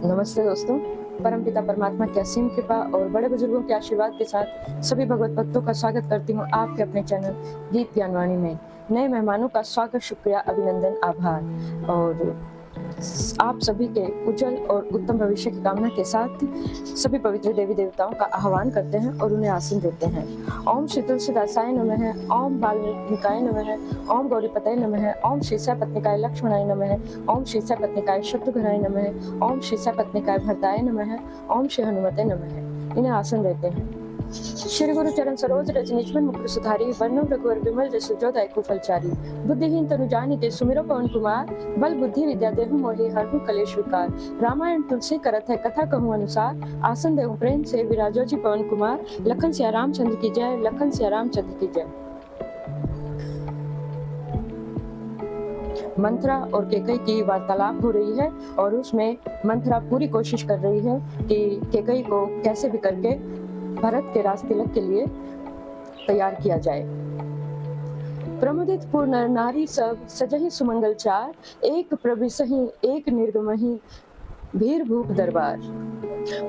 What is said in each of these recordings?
नमस्ते दोस्तों। परमपिता परमात्मा की असीम कृपा और बड़े बुजुर्गों के आशीर्वाद के साथ सभी भगवत भक्तों का स्वागत करती हूँ आपके अपने चैनल गीत ज्ञानवाणी में। नए मेहमानों का स्वागत, शुक्रिया, अभिनंदन, आभार और आप सभी के उज्जवल और उत्तम भविष्य की कामना के साथ सभी पवित्र देवी देवताओं का आह्वान करते हैं और उन्हें आसीन देते हैं। ओम श्री तुलसीदासाय नमः, ओम वाल्मीकिकाय नमः, ओम गौरीपतये नमः, ओम श्री सपत्निकाय लक्ष्मणाय नमः, ओम श्री सपत्निकाय शत्रुघ्नाय नमः, ओम श्री सपत्निकाय भरताय नमः, ओम श्री हनुमते नमः। इन्हें आसन देते हैं। श्री गुरु चरण सरोज रज निजमन मुकुर सुधारी, वर्णम रघुवर विमल जसु जो दायकु फलचारी। बुद्धिहीन तनु जानिके सुमिरो पवन कुमार, बल बुद्धि विद्या देहु मोहि हरहु कलेश विकार। रामायण तुलसी करत है कथा कहूँ अनुसार, आसन देहु प्रेम से विराजो जी पवन कुमार। लखन सिया रामचंद्र की जय, लखन सिया रामचंद्र की जय। मंथरा और केकई की वार्तालाप हो रही है और उसमें मंथरा पूरी कोशिश कर रही है कि केकई को कैसे भी करके भरत के राज तिलक के लिए तैयार किया जाए। प्रमुदित पूर्ण नर नारी सब सजहि सुमंगल चार, एक प्रविशहि एक निर्गमहि भीर भूप दरबार।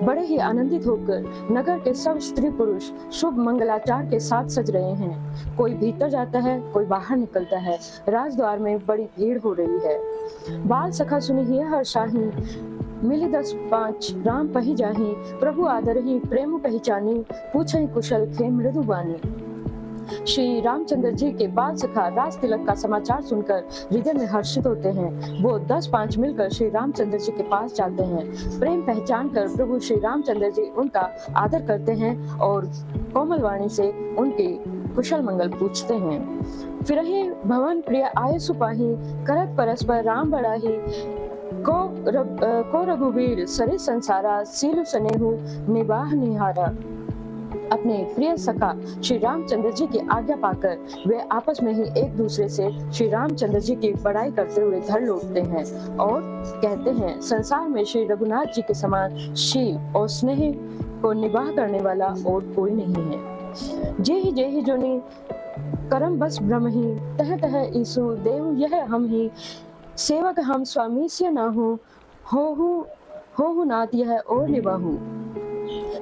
बड़े ही आनंदित होकर नगर के सब स्त्री पुरुष शुभ मंगलाचार के साथ सज रहे हैं। कोई भीतर जाता है, कोई बाहर निकलता है। राजद्वार में बड़ी भीड़ हो रही है। बाल सखा सुनी ही हर्षाही, मिली 10-5 राम पही जाही। प्रभु आदरही प्रेम पहचानी, पूछहि कुशल खे मृदु बानी। श्री रामचंद्र जी के बाल सखा राज तिलक का समाचार सुनकर हृदय में हर्षित होते हैं। वो 10-5 मिलकर श्री रामचंद्र जी के पास जाते हैं। प्रेम पहचान कर प्रभु श्री रामचंद्र जी उनका आदर करते हैं और कोमल वाणी से उनके कुशल मंगल पूछते हैं। फिरहि भवन प्रिय आय सुपाही, करत परस्पर राम बड़ाही। को रघुवीर सरे संसारा, सीलु सनेहु निबाह निहारा। अपने प्रिय सखा श्री रामचंद्र जी की आज्ञा पाकर वे आपस में ही एक दूसरे से श्री रामचंद्र जी की बड़ाई करते हुए धड़ लौटते हैं और कहते हैं, संसार में श्री रघुनाथ जी के समान शील और स्नेह को निबाह करने वाला और कोई नहीं है। जेहि जोनि करम बस ब्रह्म ही, तह तह ईसु देव यह हम ही। सेवक हम स्वामी से ना हो नाथ यह और निबाहु।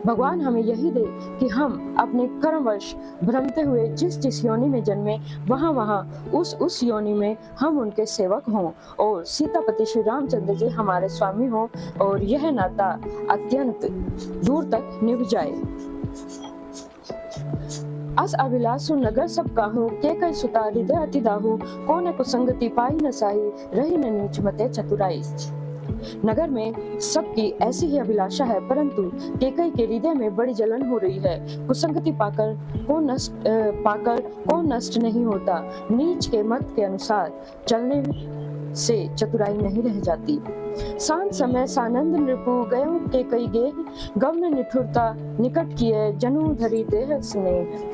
भगवान हमें यही दे कि हम अपने कर्मवश भ्रमते हुए जिस जिस योनि में जन्मे, वहाँ उस योनि में हम उनके सेवक हों और सीतापति श्री रामचंद्र जी हमारे स्वामी हों और यह नाता अत्यंत दूर तक निभ जाए। अस अभिलाषु नगर सब काहू, के कई सुता हृदय अति दाहू। को न कुसंगति पाई न साही, रही न नीच मते चतुराई। नगर में सबकी ऐसी ही अभिलाषा है, परंतु केकई के हृदय में बड़ी जलन हो रही है। कुसंगति पाकर को नष्ट नहीं होता। नीच के मत के अनुसार चलने से चतुराई नहीं रह जाती। सांत समय सानंद नृपु गयो के कई गे, गवन निठुरता निकट किए जनु धरी देह स्नेह।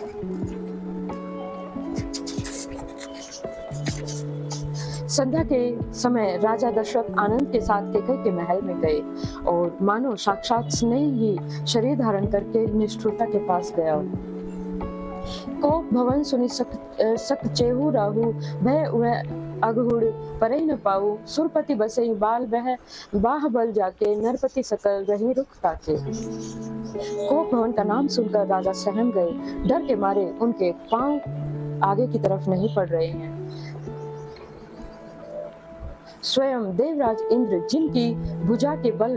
संध्या के समय राजा दशरथ आनंद के साथ केकई के महल में गए और मानो साक्षात स्नेह ही शरीर धारण करके निष्ठुरता के पास गया। को भवन सुनि सक चेहू राहु, भय वह अगहुड़ परई न पाऊ। सुरपति बसई बाल बह, बाह बल जाके नरपति सकल रही रुख ताके। कोप भवन का नाम सुनकर राजा सहम गए। डर के मारे उनके पांव आगे की तरफ नहीं पड़ रहे हैं। स्वयं देवराज इंद्र, जिनकी भुजा के बल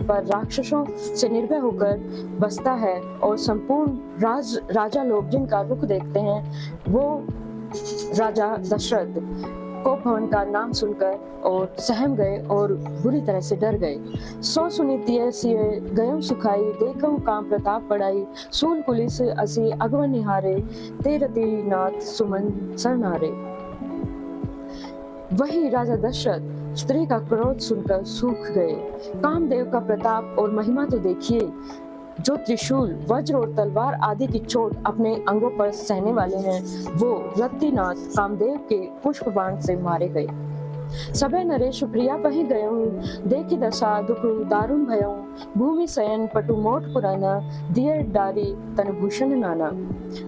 पर राक्षसों से निर्भय होकर बसता है और संपूर्ण राजा लोग जिनका रुख देखते हैं, वो राजा दशरथ को भवन का नाम सुनकर और सहम गए और बुरी तरह से डर गए। सो सुनीतिय सिय गयो सुखाई, देखो काम प्रताप बढ़ाई। सूल पुलिस असी अगवन निहारे, तेरती नाथ सुमन सरनारे। वही राजा दशरथ स्त्री का क्रोध सुनकर सूख गए। कामदेव का प्रताप और महिमा तो देखिए, जो त्रिशूल, वज्र और तलवार आदि की चोट अपने अंगों पर सहने वाले हैं, वो रत्तीनाथ कामदेव के पुष्प बाण से मारे गए। सबे नरेश प्रिया पहि गयऊं, देखि दशा दुख दारुण भयऊं, भूमि शयन पटु मोट पुराना, दिए डारी तन भूषण नाना।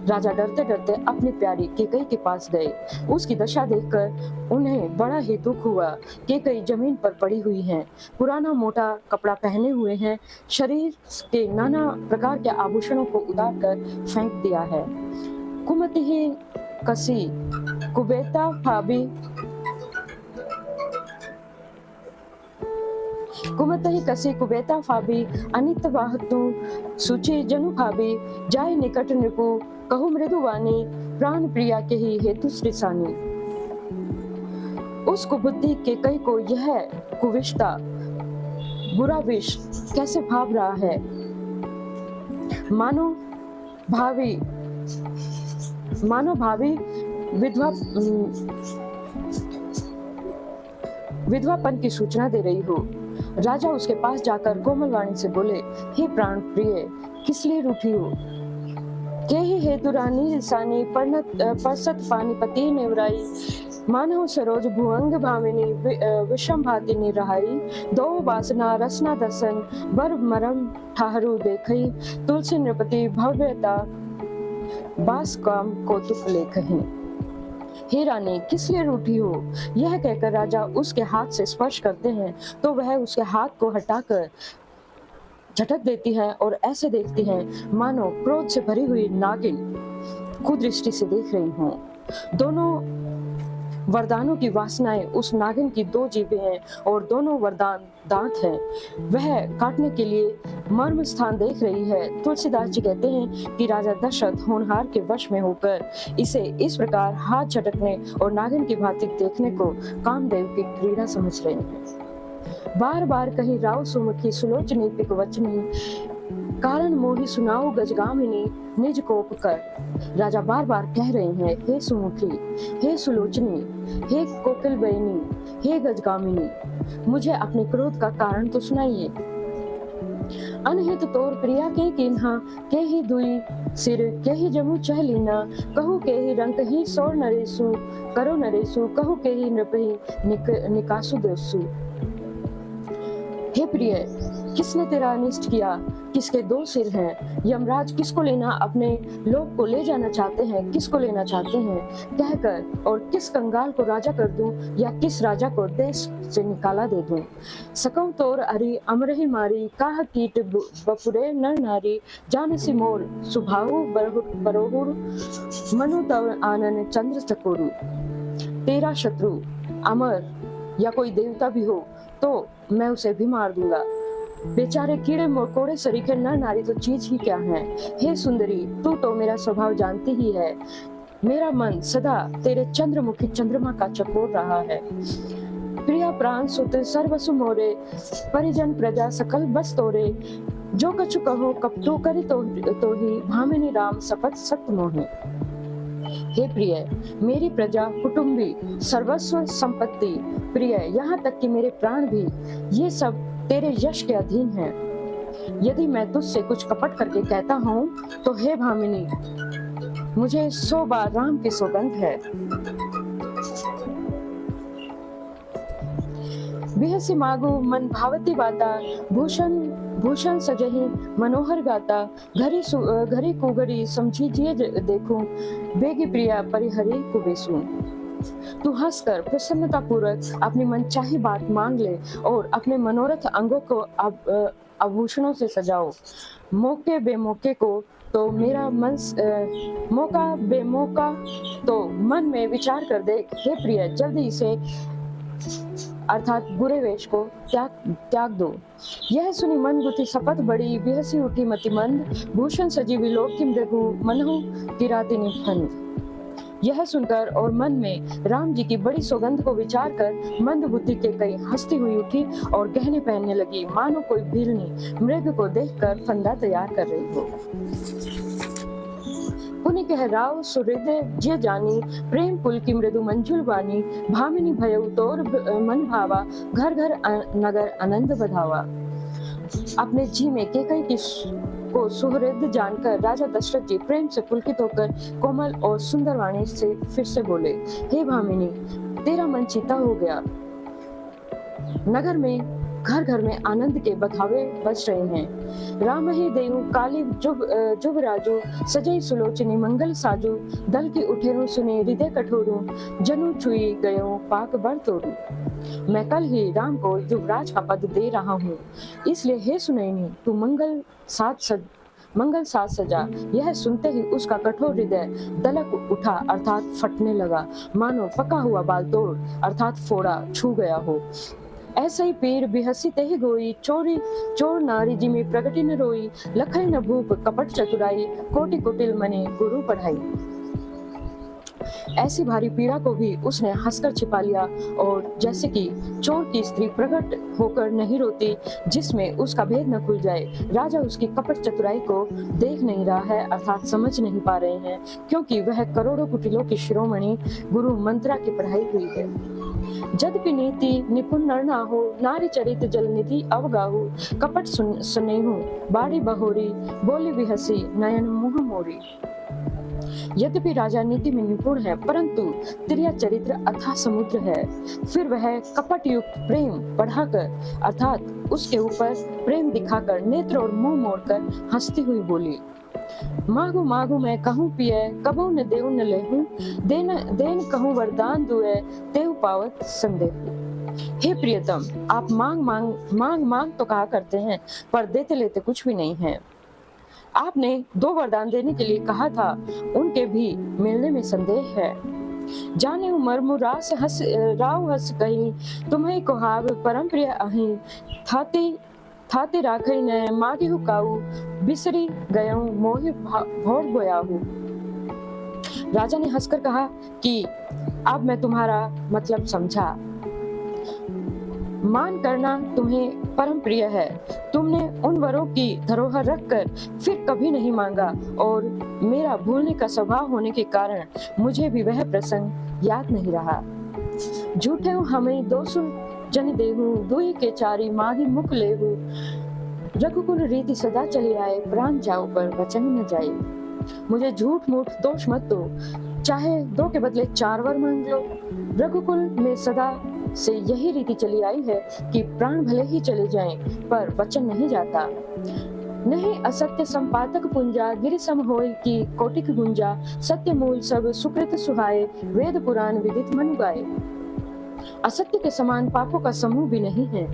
राजा डरते डरते अपनी प्यारी केकई के पास गए। उसकी दशा देखकर उन्हें बड़ा ही दुख हुआ। केकई जमीन पर पड़ी हुई हैं, पुराना मोटा कपड़ा पहने हुए हैं, शरीर के नाना प्रकार के आभूषणों को उतार कर फेंक दिया है। कुमति ही कसी कुबेता फाबी कुमतहि कसी कुबेता फाबी, अनित वाहतु सुचि जनु भाबी, जाय निकट नृपु कहु मृदुवानी, प्राण प्रिया के ही हेतु श्रीसानी। उस कुबुद्धि के कई को यह कुविष्टा बुरा विष कैसे भाव रहा है, मानो भावी विधवापन की सूचना दे रही हो। राजा उसके पास जाकर कोमल वाणी से बोले, हे प्राण प्रिय, किस लिए रूठी हो? के ही हेतु रानी रिसानी, परसत पानीपति नेवराई, मानव सरोज भुअंग भामिनी, विषम भाति निरहाई, दो वासना रसना दसन, बर मरम ठाहरू देखई, तुलसी नृपति भव्यता, बास काम कौतुक लेखही। हे रानी, किस लिए रूठी हो? यह कहकर राजा उसके हाथ से स्पर्श करते हैं तो वह उसके हाथ को हटाकर झटक देती है और ऐसे देखती है मानो क्रोध से भरी हुई नागिन कुदृष्टि से देख रही हो। दोनों वरदानों की वासनाएं उस नागिन की दो जीभें हैं और दोनों वरदान दांत हैं। वह काटने के लिए मर्म स्थान देख रही है। तुलसीदास जी कहते हैं कि राजा दशरथ होनहार के वश में होकर इसे इस प्रकार हाथ झटकने और नागिन की भांति देखने को कामदेव की क्रीड़ा समझ रहे हैं। बार बार कहीं राव सुमुखी सुलोचनी पिक वचनी, कारण मोहि सुनाओ गजगामिनी, निज कोप कर। राजा बार बार कह रहे हैं, हे सुमुखी, हे सुलोचनी, हे कोकिल बयनी, हे गजगामिनी, मुझे अपने क्रोध का कारण तो सुनाइए। अनहित तोर प्रिया के किन्हा, के ही दुई सिर, के ही जमु चह लीना, कहू के ही रंक ही सोर नरेसु, करो नरेसु, कहू के ही नृपहि निकासु देसु। हे प्रिय, किसने तेरा अनिष्ट किया? किसके दो सिर हैं? यमराज किसको लेना अपने लोक को ले जाना चाहते हैं, किसको लेना चाहते हैं कहकर, और किस कंगाल को राजा कर दूं या किस राजा को देश से निकाला दे दूं। सकौ तोर अरि अमरहि मारी, काह कीट बपुरे नर नारी, जानसी मोर सुभाहु बरोहुर, मनु तव आनन चंद्र चकोरु। तेरा शत्रु अमर या कोई देवता भी हो तो मैं उसे भी मार दूंगा। बेचारे कीड़े मकोड़े सरीखे नर नारी तो चीज ही क्या है। हे सुंदरी, तू तो मेरा स्वभाव जानती ही है। मेरा मन सदा तेरे चंद्रमुखी चंद्रमा का चकोर रहा है। प्रिया प्राण सुत सर्वसु मोरे, परिजन प्रजा सकल बस तोरे, जो कछु कहो कपटू करि तो ही, भामिनी राम सपथ सत्य मोहे। हे प्रिय, मेरी प्रजा, कुटुंबी, सर्वस्व संपत्ति, प्रिय यहाँ तक कि मेरे प्राण भी, ये सब तेरे यश के अधीन हैं। यदि मैं तुझसे कुछ कपट करके कहता हूँ तो हे भामिनी, मुझे 100 बार राम की सौगंध है। बिहसी मागु मन भावती बाता, भूषण सजहि मनोहर गाता, घरी कुगरी समझीजिए देखूं, बेगी प्रिया परिहरी कुबेसू। तू हंसकर प्रसन्नता पूर्वक अपनी मनचाही बात मांग ले और अपने मनोरथ अंगों को आभूषणों से सजाओ। मौके बेमौके को तो मेरा मन मौका बेमौका तो मन में विचार कर देख। हे प्रिय, जल्दी इसे अर्थात बुरे वेश को त्याग दो। यह सुनी मन गुथी सपथ बड़ी, बिहसी उठी मति मंद, भूषण सजी विलोक की मृगु, मनहु किरातिनी फंद। यह सुनकर और मन में राम जी की बड़ी सौगंध को विचार कर मंद बुद्धि के कई हंसती हुई उठी और गहने पहनने लगी, मानो कोई भीलनी मृग को देखकर फंदा तैयार कर रही हो। पुनि कह राव सुहृदय जिय जानी, प्रेम पुल की मृदु मंजुल वानी, भामिनी भयउ तोर मन भावा, घर घर नगर आनंद बधावा। अपने जी में केकई की को सुहृद जानकर राजा दशरथ जी प्रेम से पुलकित होकर कोमल और सुंदर वाणी से फिर से बोले, हे भामिनी, तेरा मन चिता हो गया नगर में घर घर में आनंद के बधावे बज रहे हैं। राम ही देव काली जुब राजू सजई सुलोचनी मंगल साजू दल की उठेरू सुने हृदय कठोरू जनु छुई गयो पाक बर तोरू। मैं कल ही राम को युवराज का पद दे रहा हूँ, इसलिए हे सुनैनी तू मंगल साथ सजा। यह सुनते ही उसका कठोर हृदय दलक उठा अर्थात फटने लगा, मानो पका हुआ बाल तोड़ अर्थात फोड़ा छू गया हो। ऐसा ही पीर बिहसी तेहि गोई चोर नारी जिमी प्रगति न रोई लखई न भूप कपट चतुराई कोटि कुटिल मने गुरु पढ़ाई। ऐसी भारी पीड़ा को भी उसने हंसकर छिपा लिया और जैसे कि चोर की स्त्री प्रकट होकर नहीं रोती जिसमें उसका भेद न खुल जाए, राजा उसकी कपट चतुराई को देख नहीं रहा है अर्थात समझ नहीं पा रहे हैं, क्योंकि वह करोड़ों कुटिलों की शिरोमणि गुरु मंत्रा की पढ़ाई हुई है। जद्यपि नीति निपुण नर ना हो नारी चरित जल निधि अवगाहु कपट सुनेहु बाड़ी बहोरी बोली बिहसी नयन मुह मोरी। यद्यपि राजा नीति में निपुण है परंतु त्रिया चरित्र अथाह समुद्र है। फिर वह कपट युक्त प्रेम बढ़ाकर अर्थात उसके ऊपर प्रेम दिखाकर नेत्र और मुंह मोड़कर हंसती हुई बोली, मागु मागु मैं कहूँ पिए कबहु न देऊ न लेहूं देन कहूँ वरदान दुए तेऊ पावत संदेहु। हे प्रियतम, आप मांग तो कहा करते हैं पर देते लेते कुछ भी नहीं है। आपने 2 वरदान देने के लिए कहा था, उनके भी मिलने में संदेह है। जाने मरमु राव हस कही तुम्हें कोहाव परम प्रिय अहि थाते राखई न मागी हुकाऊ बिसरी गयऊ मोहि भोर बोयाहू। राजा ने हंसकर कहा कि अब मैं तुम्हारा मतलब समझा। मान करना तुम्हें परम प्रिय है, तुमने उन वरों की धरोहर रखकर फिर कभी नहीं मांगा और मेरा भूलने का स्वभाव होने के कारण मुझे भी वह प्रसंग याद नहीं रहा। झूठे हमें 200 जन देहू दुई के चारी माही मुख लेहू रघुकुल रीति सदा चली आए प्राण जाओ पर वचन न जाए। मुझे झूठ मूठ दोष मत दो, चाहे 2 के बदले 4 वर मांग लो। रघुकुल में सदा से यही रीति चली आई है कि प्राण भले ही चले जाएं पर वचन नहीं जाता। नहीं असत्य संपातक पुंजा गिरि सम होय की कोटिक गुंजा सत्य मूल सब सुकृत सुहाए वेद पुराण विदित मनु गाए। असत्य के समान पापों का समूह भी नहीं है।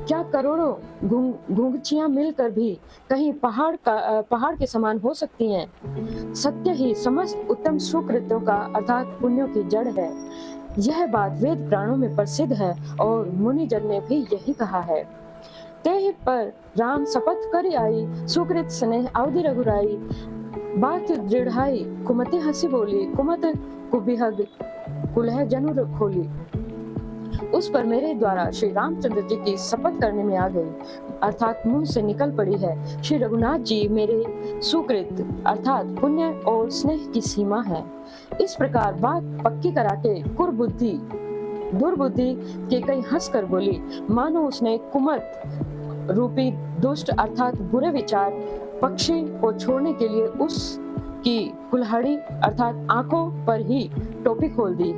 क्या करोड़ों घुंघचियां मिलकर भी कहीं पहाड़ के समान हो सकती हैं? सत्य ही समस्त उत्तम सुकृत्यों का अर्थात पुण्यों की जड़ है। यह बात वेद पुराणों में प्रसिद्ध है और मुनि जन ने भी यही कहा है। ते पर राम शपथ कर आई सुकृत स्नेह अवधि रघुराई बात दृढ़ाई कुमति हंसी बोली कुमत कुबिहग कुलह जनु खोली। उस पर मेरे द्वारा श्री रामचंद्र जी की शपथ करने में आ गई अर्थात मुंह से निकल पड़ी है। श्री रघुनाथ जी मेरे सुकृत अर्थात पुण्य और स्नेह की सीमा है। इस प्रकार बात पक्की करा के दुर्बुद्धि के कई हंस कर बोली, मानो उसने कुमत रूपी दुष्ट अर्थात बुरे विचार पक्षी को छोड़ने के लिए उसकी कुल्हाड़ी अर्थात आंखों पर ही टोपी खोल दी।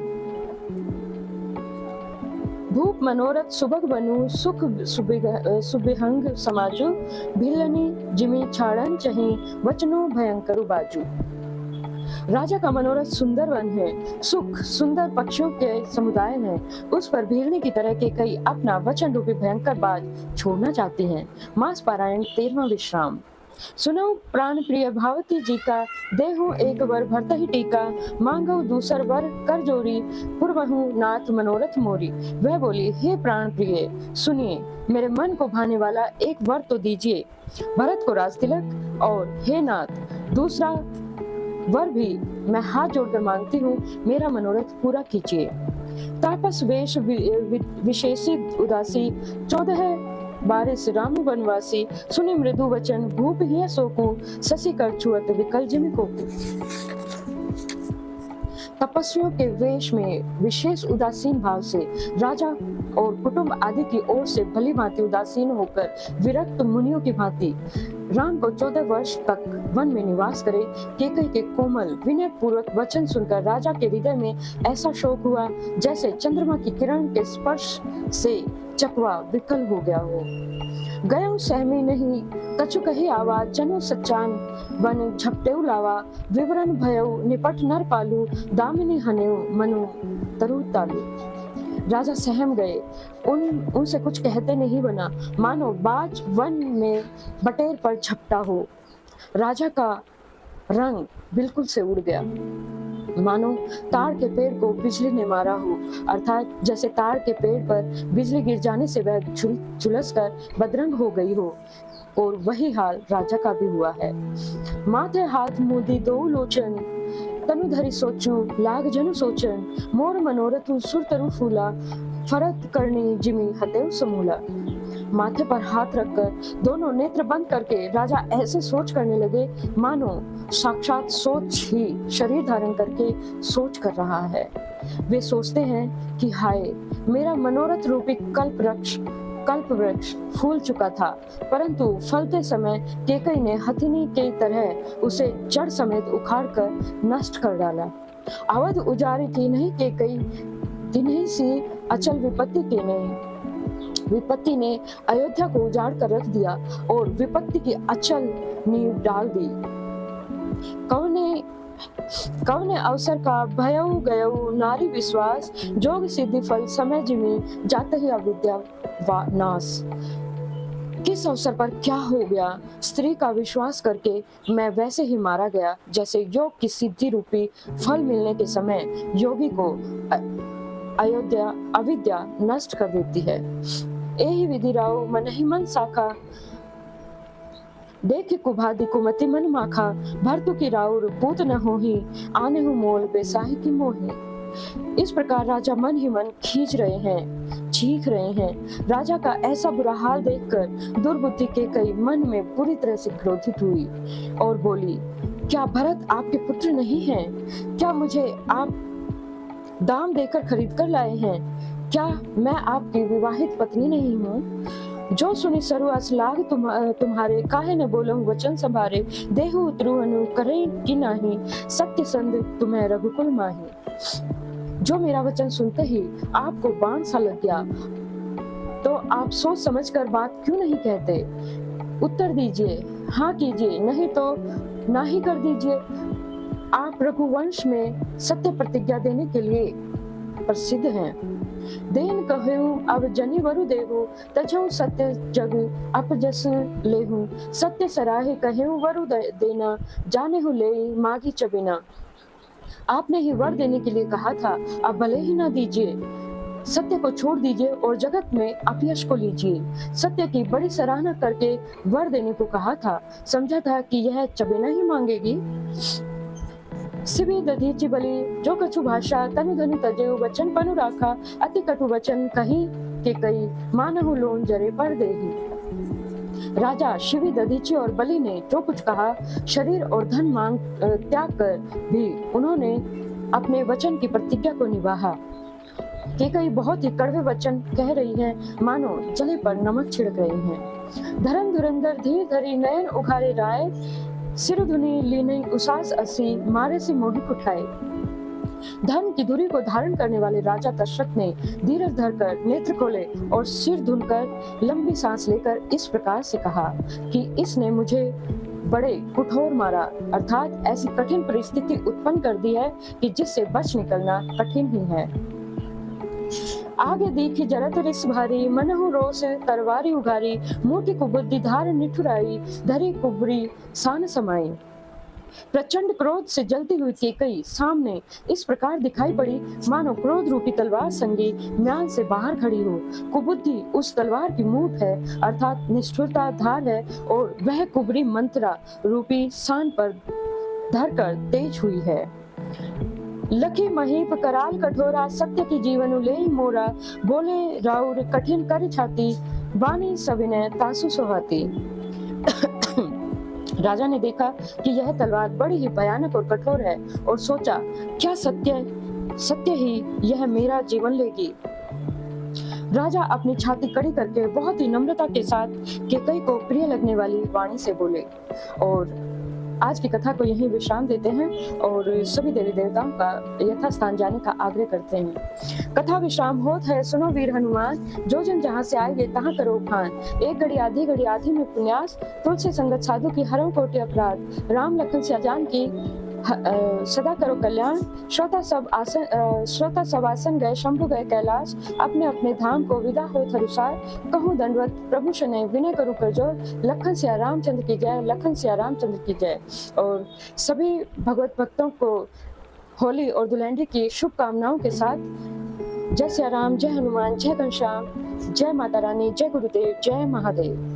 भूप मनोरथ सुबह बनु सुख सुबिहंग समाजु भिलनी जिमी छाड़न चही वचनो भयंकर बाजू। राजा का मनोरथ सुंदर वन है, सुख सुंदर पक्षियों के समुदाय है, उस पर भीलने की तरह के कई अपना वचन रूपी भयंकर बाज छोड़ना चाहती हैं। मास पारायण 13वां विश्राम। सुनो प्राण प्रिय भावती जी का देहु एक वर भरत ही टीका मांगो दूसर वर कर जोरी पूर्वहु नाथ मनोरथ मोरी। वह बोली, हे प्राण प्रिय सुनिए, मेरे मन को भाने वाला एक वर तो दीजिए, भरत को राज तिलक, और हे नाथ दूसरा वर भी मैं हाथ जोड़कर मांगती हूँ, मेरा मनोरथ पूरा कीजिए। तापस वेश विशेषित उदासी 14 बारिश राम वनवासी सुनि मृदु वचन भूप ही सोकु शशि कर छुअत विकल जिमि कोकु। तपस्वियों के वेश में विशेष उदासीन भाव से राजा और कुटुंब आदि की ओर से भली भांति उदासीन होकर विरक्त मुनियों की भांति राम को 14 वर्ष तक वन में निवास करे केकई के कोमल विनय पूर्वक वचन सुनकर राजा के हृदय में ऐसा शोक हुआ जैसे चंद्रमा की किरण के स्पर्श से चकवा विकल हो गया हो। गयो सहमी नहीं कछु कही आवा जनु सच्चान वन झपटेउ लावा विवरण भयउ निपट नर पालू दामिनी हनेउ मनु तरु तालू। राजा सहम गए, उनसे कुछ कहते नहीं बना, मानो बाज वन में बटेर पर झपटा हो। राजा का रंग बिल्कुल से उड़ गया, मानो ताड़ के पेड़ को बिजली ने मारा हो, अर्थात जैसे ताड़ के पेड़ पर बिजली गिर जाने से वह झुलस कर बदरंग हो गई हो। और वही हाल राजा का भी हुआ है। माथे हाथ मुदी दो लोचन तनु धरी सोचू लाग जनु सोचन मोर मनोरथ सुर तरु फूला फरत करनी जिमी हतेव समूला। माथे पर हाथ रखकर दोनों नेत्र बंद करके राजा ऐसे सोच करने लगे मानो साक्षात सोच ही शरीर धारण करके सोच कर रहा है। वे सोचते हैं कि हाय मेरा मनोरथ रूपी कल्प वृक्ष फूल चुका था, परंतु फलते समय केकई ने हथिनी के तरह उसे जड़ समेत उखाड़ कर नष्ट कर डाला। अवध उजारी की नहीं केकई तिन्ही सी अचल विपत्ति ने अयोध्या को उजाड़ कर रख दिया और विपत्ति की अचल नींव डाल दी। कवने अवसर का भयउ गयउ नारी विश्वास जोग सिद्धि फल समय जिमी जाते ही अविद्या नाश। किस अवसर पर क्या हो गया, स्त्री का विश्वास करके मैं वैसे ही मारा गया जैसे योग की सिद्धि रूपी फल मिलने के समय योगी को अविद्या नष्ट कर देती है। एहि विधि राव मन ही मन साखा देख कुभादि कुमति मन माखा भरतु की राउर पूत न होही आने हूँ मोल बेसाही की मोही। इस प्रकार राजा मन ही मन खींच रहे हैं, चीख रहे हैं। राजा का ऐसा बुरा हाल देखकर दुर्बुद्धि के कई मन में पूरी तरह से क्रोधित हुई और बोली, क्या भरत आपके पुत्र नहीं हैं? क्या मुझे आप दाम देकर खरीद कर लाए हैं? क्या मैं आपकी विवाहित पत्नी नहीं हूँ? जो सुनी सरु असलाग तुम्हारे काहे न बोलूं वचन संभारे देहु उतरुहनु करे कि नाही सत्य संद तुम्हें रघुकुल माही। जो मेरा वचन सुनते ही आपको बाण सा लग गया तो आप सोच समझकर बात क्यों नहीं कहते? उत्तर दीजिए, हाँ कीजिए, नहीं तो ना ही कर दीजिए। आप रघुवंश में सत्य प्रतिज्ञा देने के लिए प्रसिद्ध हैं। देन कहूँ अब जनि वरु देहु तछऊ सत्य जग अपजस लेहु सत्य सराहे कहूँ वरु देना जाने हु ले मागी चबिना। आपने ही वर देने के लिए कहा था, अब भले ही ना दीजिए। सत्य को छोड़ दीजिए और जगत में अपयश को लीजिए। सत्य की बड़ी सराहना करके वर देने को कहा था, समझा था कि यह चबेना ही मांगेगी। सिबी दधीचि बलि जो कछु भाषा तनु धनु तजेउ वचन पनु राखा अति कटु वचन कहीं के कई मानहु लोन जरे पर देही। राजा शिवी दधीचि और बलि ने जो कुछ कहा, शरीर और धन मांग त्याग कर भी उन्होंने अपने वचन की प्रतिज्ञा को निभाया। केकई बहुत ही कड़वे वचन कह रही हैं, मानो जले पर नमक छिड़क रही हैं। धर्म धुरंधर धीर धरी नयन उघारे राय सिर धुनी लीने उसास असी मारे से मोहित उठाए। धर्म की धुरी को धारण करने वाले राजा दशरथ ने धीरज धरकर नेत्र खोले और सिर धुनकर लंबी सांस लेकर इस प्रकार से कहा कि इसने मुझे बड़े कठोर मारा, अर्थात ऐसी कठिन परिस्थिति उत्पन्न कर दी है कि जिससे बच निकलना कठिन ही है। आगे देखी जरत रिस भारी मनहु रोष तरवारी उघारी मोटी कुबुद्धि धार निठुराई धरी कुबरी सान समाई। प्रचंड क्रोध से जलती हुई केकई सामने इस प्रकार दिखाई पड़ी मानो क्रोध रूपी तलवार संगी म्यान से बाहर खड़ी हो। कुबुद्धि उस तलवार की मूठ है, अर्थात निष्ठुरता धार है, और वह कुबरी मंत्रा रूपी सान पर धरकर तेज हुई है। लखी महीप कराल कठोरा सत्य की जीवन ले मोरा बोले राउर कठिन कर छाती बानी सविनय तासु सोहाती। राजा ने देखा कि यह तलवार बड़ी ही भयानक और कठोर है और सोचा, क्या सत्य सत्य ही यह मेरा जीवन लेगी। राजा अपनी छाती कड़ी करके बहुत ही नम्रता के साथ केकई को प्रिय लगने वाली वाणी से बोले। और आज की कथा को यहीं विश्राम देते हैं और सभी देवी देवताओं का यथास्थान जाने का आग्रह करते हैं। कथा विश्राम होत है, सुनो वीर हनुमान, जो जन जहाँ से आएंगे तहाँ करो खान। एक घड़ी आधी में पुण्यास, तुलसी संगत साधु की हरम कोटि अपराध। राम लखन से अजान की सदा करो कल्याण। श्रोता सब आसन गए, शंभु गए कैलाश। अपने अपने धाम को विदा हो थरुसार, कहूँ दंडवत प्रभु शने, विनय करूँ कर जोर। लखन सिया रामचंद्र की जय, लखन सिया रामचंद्र की जय। और सभी भगवत भक्तों को होली और धुलेंडी की शुभकामनाओं के साथ जय सिया राम, जय हनुमान, जय घनश्याम, जय माता रानी, जय गुरुदेव, जय महादेव।